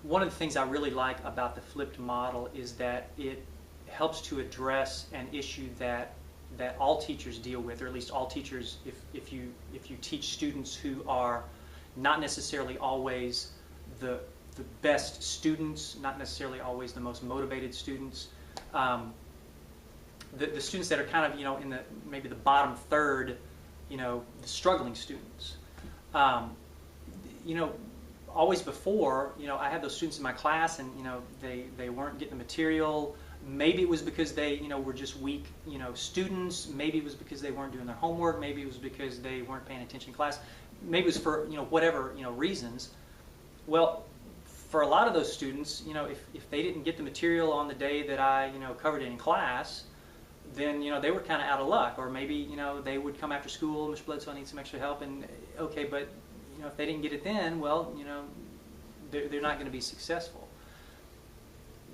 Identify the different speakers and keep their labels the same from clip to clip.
Speaker 1: one of the things I really like about the flipped model is that it helps to address an issue that all teachers deal with, or at least all teachers, if you teach students who are not necessarily always the best students, not necessarily always the most motivated students, the students that are kind of, in the maybe the bottom third, the struggling students. Always before, I had those students in my class, and they weren't getting the material. Maybe it was because they were just weak students. Maybe it was because they weren't doing their homework. Maybe it was because they weren't paying attention in class. Maybe it was for whatever reasons. Well, for a lot of those students, if they didn't get the material on the day that I covered it in class, then they were kind of out of luck. Or maybe they would come after school, Mr. Bledsoe, I need some extra help, and okay, but if they didn't get it then, well, they're not going to be successful.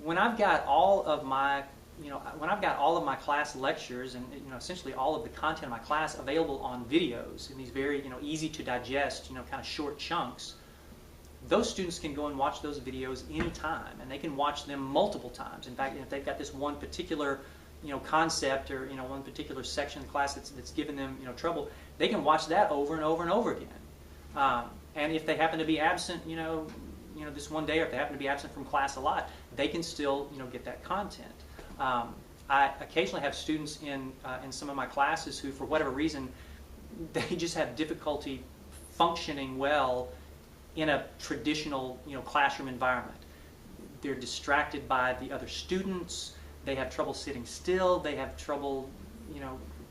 Speaker 1: When I've got all of my class lectures and essentially all of the content of my class available on videos in these very easy to digest kind of short chunks, those students can go and watch those videos anytime, and they can watch them multiple times. In fact, if they've got this one particular concept or one particular section of the class that's given them trouble, they can watch that over and over and over again. And if they happen to be absent, this one day, or if they happen to be absent from class a lot, they can still, get that content. I occasionally have students in some of my classes who, for whatever reason, they just have difficulty functioning well in a traditional, classroom environment. They're distracted by the other students. They have trouble sitting still. They have trouble,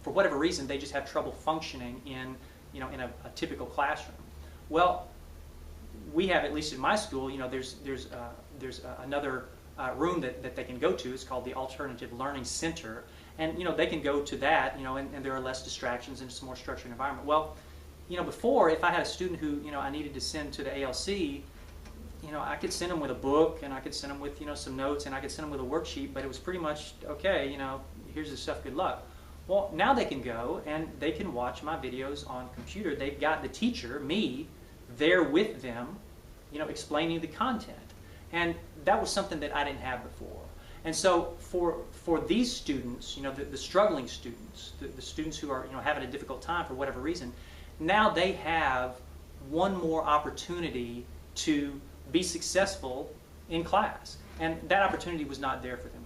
Speaker 1: for whatever reason, they just have trouble functioning in a typical classroom. Well, we have, at least in my school, there's another room that they can go to. It's called the Alternative Learning Center, and they can go to that, and there are less distractions and it's a more structured environment. Well, before, if I had a student who I needed to send to the ALC, I could send them with a book, and I could send them with some notes, and I could send them with a worksheet, but it was pretty much okay. Here's the stuff. Good luck. Well, now they can go and they can watch my videos on computer. They've got the teacher, me, there with them, explaining the content. And that was something that I didn't have before. And so for these students, the struggling students, the students who are having a difficult time for whatever reason, now they have one more opportunity to be successful in class. And that opportunity was not there for them